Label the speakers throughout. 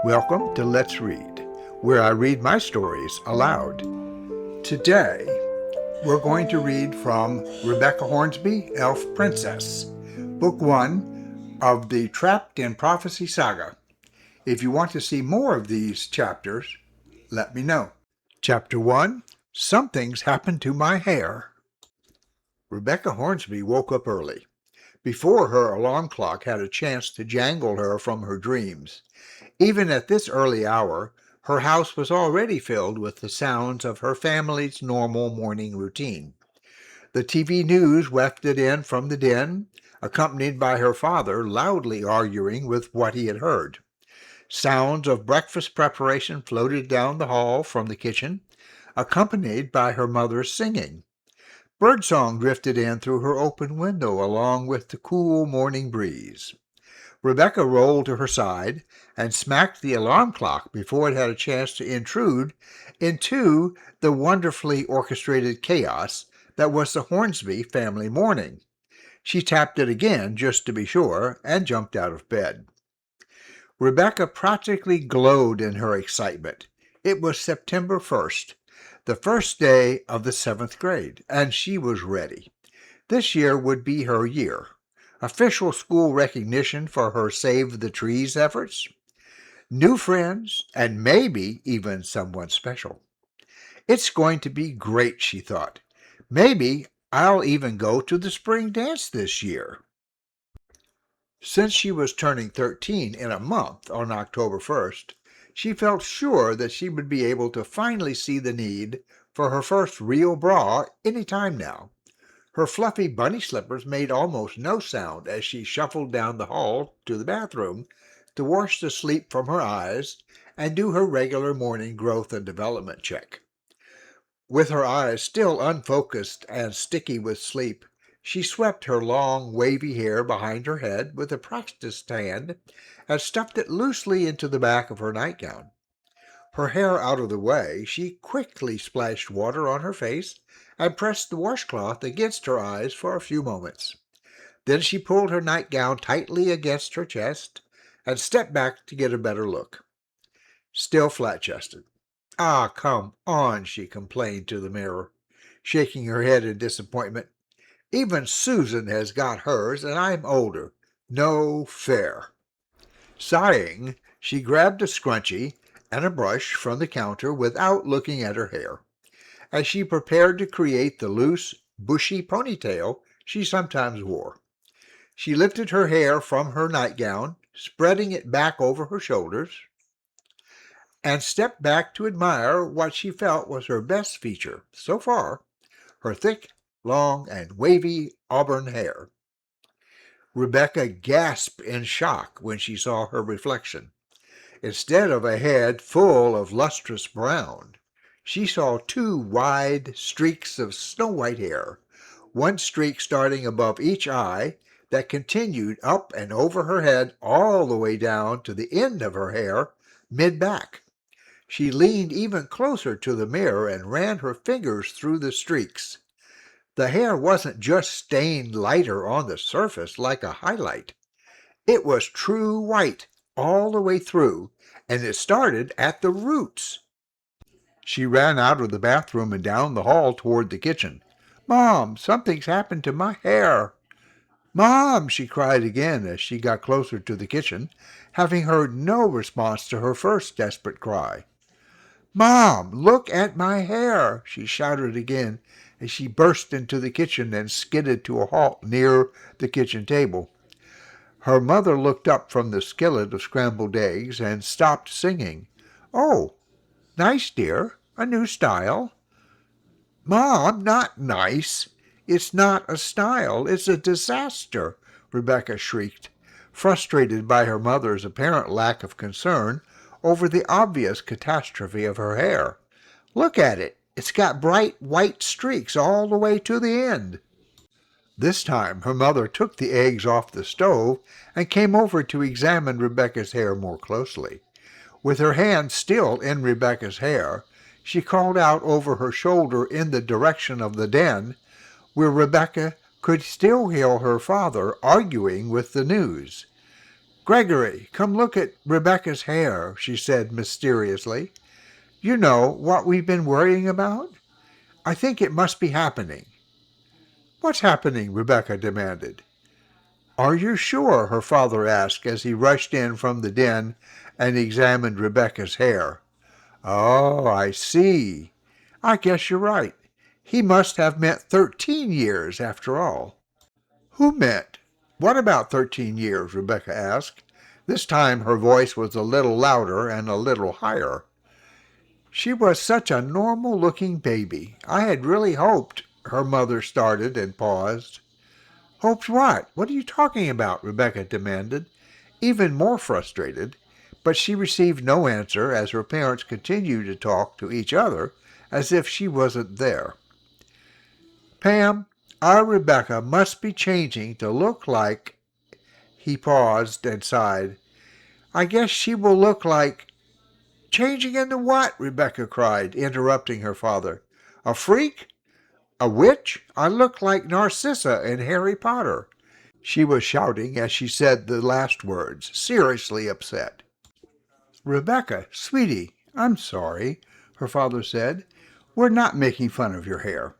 Speaker 1: Welcome to Let's Read, where I read my stories aloud. Today, we're going to read from Rebecca Hornsby, Elf Princess, Book 1 of the Trapped in Prophecy Saga. If you want to see more of these chapters, let me know. Chapter 1, Something's Happened to My Hair. Rebecca Hornsby woke up early, before her alarm clock had a chance to jangle her from her dreams. Even at this early hour, her house was already filled with the sounds of her family's normal morning routine. The TV news wafted in from the den, accompanied by her father loudly arguing with what he had heard. Sounds of breakfast preparation floated down the hall from the kitchen, accompanied by her mother's singing. Birdsong drifted in through her open window along with the cool morning breeze. Rebecca rolled to her side and smacked the alarm clock before it had a chance to intrude into the wonderfully orchestrated chaos that was the Hornsby family morning. She tapped it again just to be sure and jumped out of bed. Rebecca practically glowed in her excitement. It was September 1st, the first day of the 7th grade, and she was ready. This year would be her year. Official school recognition for her Save the Trees efforts, new friends, and maybe even someone special. It's going to be great, she thought. Maybe I'll even go to the spring dance this year. Since she was turning 13 in a month on October 1st, she felt sure that she would be able to finally see the need for her first real bra any time now. Her fluffy bunny slippers made almost no sound as she shuffled down the hall to the bathroom to wash the sleep from her eyes and do her regular morning growth and development check. With her eyes still unfocused and sticky with sleep, she swept her long, wavy hair behind her head with a practiced hand and stuffed it loosely into the back of her nightgown. Her hair out of the way, she quickly splashed water on her face and pressed the washcloth against her eyes for a few moments. Then she pulled her nightgown tightly against her chest and stepped back to get a better look. Still flat-chested. "Ah, come on," she complained to the mirror, shaking her head in disappointment. "Even Susan has got hers, and I'm older. No fair." Sighing, she grabbed a scrunchie and a brush from the counter without looking at her hair, as she prepared to create the loose, bushy ponytail she sometimes wore. She lifted her hair from her nightgown, spreading it back over her shoulders, and stepped back to admire what she felt was her best feature so far, her thick, long, and wavy auburn hair. Rebecca gasped in shock when she saw her reflection. Instead of a head full of lustrous brown, she saw two wide streaks of snow-white hair, one streak starting above each eye that continued up and over her head all the way down to the end of her hair, mid-back. She leaned even closer to the mirror and ran her fingers through the streaks. The hair wasn't just stained lighter on the surface like a highlight. It was true white all the way through, and it started at the roots. She ran out of the bathroom and down the hall toward the kitchen. "Mom, something's happened to my hair." "Mom!" she cried again as she got closer to the kitchen, having heard no response to her first desperate cry. "Mom, look at my hair!" she shouted again as she burst into the kitchen and skidded to a halt near the kitchen table. Her mother looked up from the skillet of scrambled eggs and stopped singing. "Oh, nice, dear. A new style." "Mom, not nice. It's not a style. It's a disaster," Rebecca shrieked, frustrated by her mother's apparent lack of concern over the obvious catastrophe of her hair. "Look at it. It's got bright white streaks all the way to the end." This time her mother took the eggs off the stove and came over to examine Rebecca's hair more closely. With her hand still in Rebecca's hair, she called out over her shoulder in the direction of the den, where Rebecca could still hear her father arguing with the news. Gregory, come look at Rebecca's hair, she said mysteriously. You know what we've been worrying about? I think it must be happening. What's happening? Rebecca demanded. Are you sure? Her father asked as he rushed in from the den and examined Rebecca's hair. Oh, I see. I guess you're right. He must have meant 13 years after all. Who meant? What about 13 years? Rebecca asked. This time her voice was a little louder and a little higher. She was such a normal-looking baby. I had really hoped, her mother started and paused. Hoped what? What are you talking about? Rebecca demanded, even more frustrated, but she received no answer as her parents continued to talk to each other as if she wasn't there. Pam, our Rebecca must be changing to look like... He paused and sighed. I guess she will look like... Changing into what? Rebecca cried, interrupting her father. A freak? A witch? I look like Narcissa in Harry Potter. She was shouting as she said the last words, seriously upset. Rebecca, sweetie, I'm sorry, her father said. We're not making fun of your hair.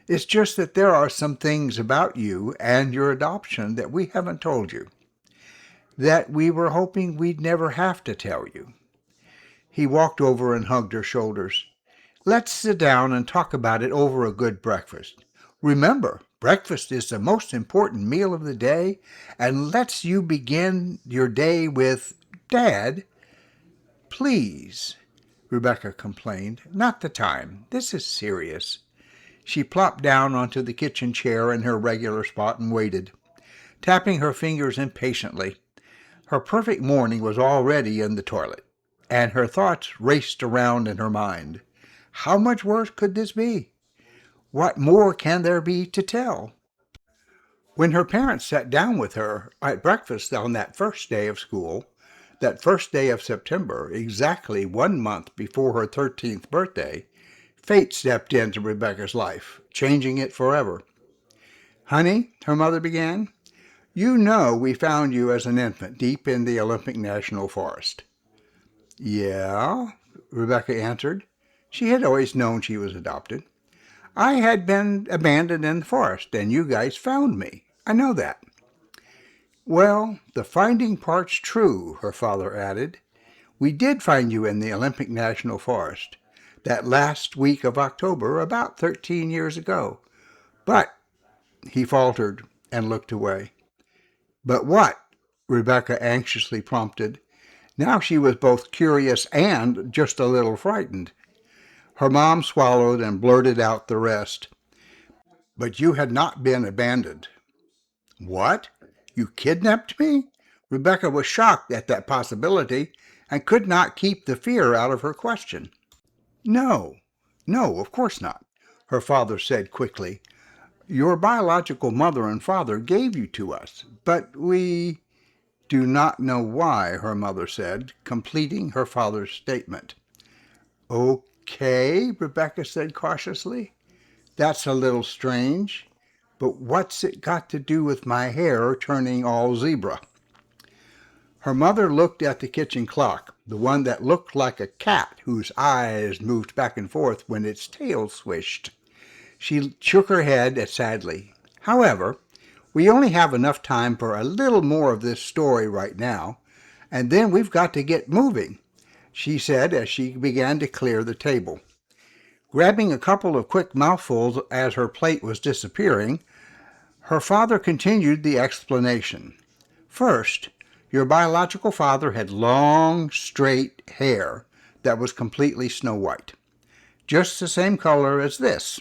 Speaker 1: It's just that there are some things about you and your adoption that we haven't told you, that we were hoping we'd never have to tell you. He walked over and hugged her shoulders. Let's sit down and talk about it over a good breakfast. Remember, breakfast is the most important meal of the day, and lets you begin your day with, Dad, please, Rebecca complained. Not the time. This is serious. She plopped down onto the kitchen chair in her regular spot and waited, tapping her fingers impatiently. Her perfect morning was already in the toilet, and her thoughts raced around in her mind. How much worse could this be? What more can there be to tell? When her parents sat down with her at breakfast on that first day of school, that first day of September, exactly 1 month before her 13th birthday, fate stepped into Rebecca's life, changing it forever. Honey, her mother began, you know we found you as an infant deep in the Olympic National Forest. Yeah, Rebecca answered. She had always known she was adopted. I had been abandoned in the forest, and you guys found me. I know that. Well, the finding part's true, her father added. We did find you in the Olympic National Forest, that last week of October, about 13 years ago. But, he faltered and looked away. But what? Rebecca anxiously prompted. Now she was both curious and just a little frightened. Her mom swallowed and blurted out the rest. But you had not been abandoned. What? You kidnapped me? Rebecca was shocked at that possibility and could not keep the fear out of her question. No, of course not, her father said quickly. Your biological mother and father gave you to us, but we do not know why, her mother said, completing her father's statement. Okay, Rebecca said cautiously. That's a little strange, but what's it got to do with my hair turning all zebra? Her mother looked at the kitchen clock, the one that looked like a cat whose eyes moved back and forth when its tail swished. She shook her head sadly. However, we only have enough time for a little more of this story right now, and then we've got to get moving, she said as she began to clear the table. Grabbing a couple of quick mouthfuls as her plate was disappearing, her father continued the explanation. First, your biological father had long, straight hair that was completely snow white, just the same color as this.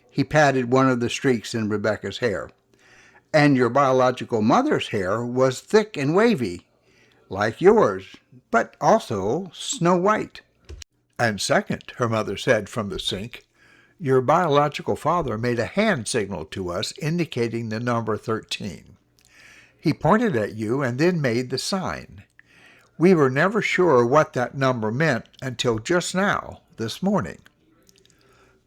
Speaker 1: He patted one of the streaks in Rebecca's hair. And your biological mother's hair was thick and wavy, like yours, but also snow white. And second, her mother said from the sink, your biological father made a hand signal to us indicating the number 13. He pointed at you and then made the sign. We were never sure what that number meant until just now, this morning.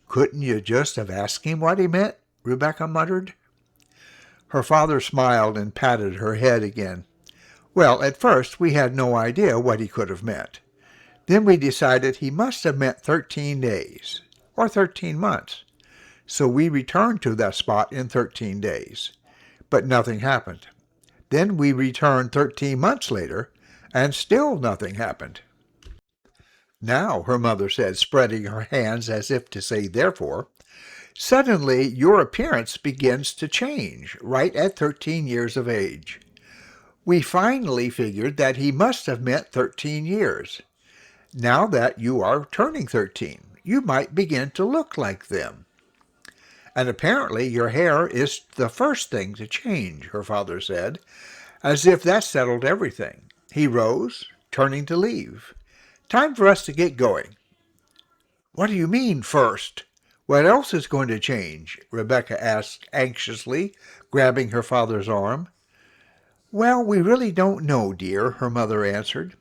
Speaker 1: Couldn't you just have asked him what he meant? Rebecca muttered. Her father smiled and patted her head again. Well, at first we had no idea what he could have meant. Then we decided he must have meant 13 days, or 13 months. So we returned to that spot in 13 days. But nothing happened. Then we returned 13 months later, and still nothing happened. Now, her mother said, spreading her hands as if to say therefore, suddenly your appearance begins to change right at 13 years of age. We finally figured that he must have meant 13 years. Now that you are turning 13, you might begin to look like them. And apparently your hair is the first thing to change, her father said, as if that settled everything. He rose, turning to leave. Time for us to get going. What do you mean, first? What else is going to change? Rebecca asked anxiously, grabbing her father's arm. Well, we really don't know, dear, her mother answered.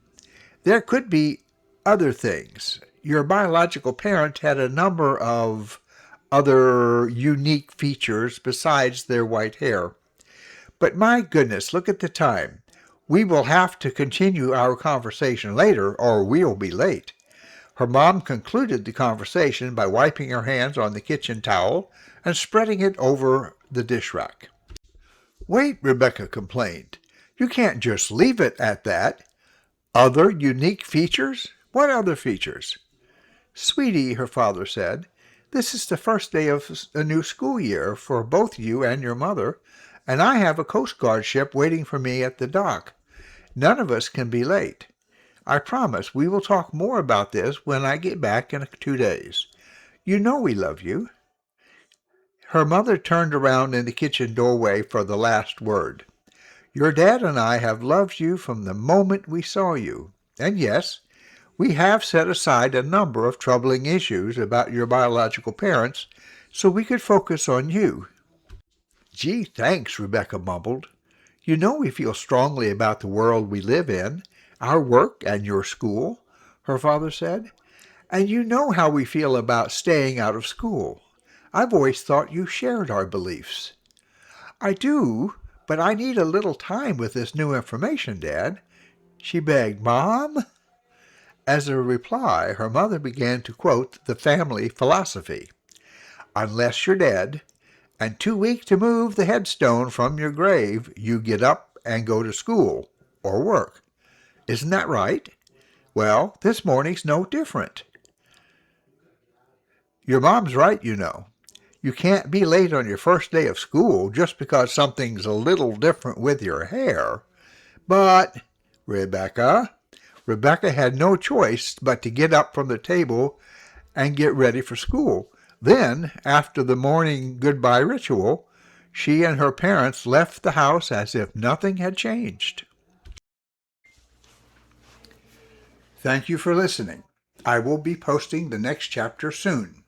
Speaker 1: There could be other things. Your biological parent had a number of other unique features besides their white hair. But my goodness, look at the time. We will have to continue our conversation later, or we'll be late. Her mom concluded the conversation by wiping her hands on the kitchen towel and spreading it over the dish rack. Wait, Rebecca complained. You can't just leave it at that. Other unique features? What other features? Sweetie, her father said, this is the first day of a new school year for both you and your mother, and I have a Coast Guard ship waiting for me at the dock. None of us can be late. I promise we will talk more about this when I get back in 2 days. You know we love you. Her mother turned around in the kitchen doorway for the last word. Your dad and I have loved you from the moment we saw you. And yes, we have set aside a number of troubling issues about your biological parents so we could focus on you. Gee, thanks, Rebecca mumbled. You know we feel strongly about the world we live in, our work and your school, her father said. And you know how we feel about staying out of school. I've always thought you shared our beliefs. I do, but I need a little time with this new information, Dad, she begged. Mom? As a reply, her mother began to quote the family philosophy. Unless you're dead, and too weak to move the headstone from your grave, you get up and go to school or work. Isn't that right? Well, this morning's no different. Your mom's right, you know. You can't be late on your first day of school just because something's a little different with your hair. But, Rebecca had no choice but to get up from the table and get ready for school. Then, after the morning goodbye ritual, she and her parents left the house as if nothing had changed. Thank you for listening. I will be posting the next chapter soon.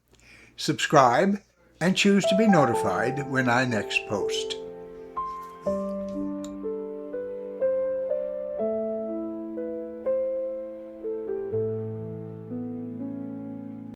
Speaker 1: Subscribe and choose to be notified when I next post.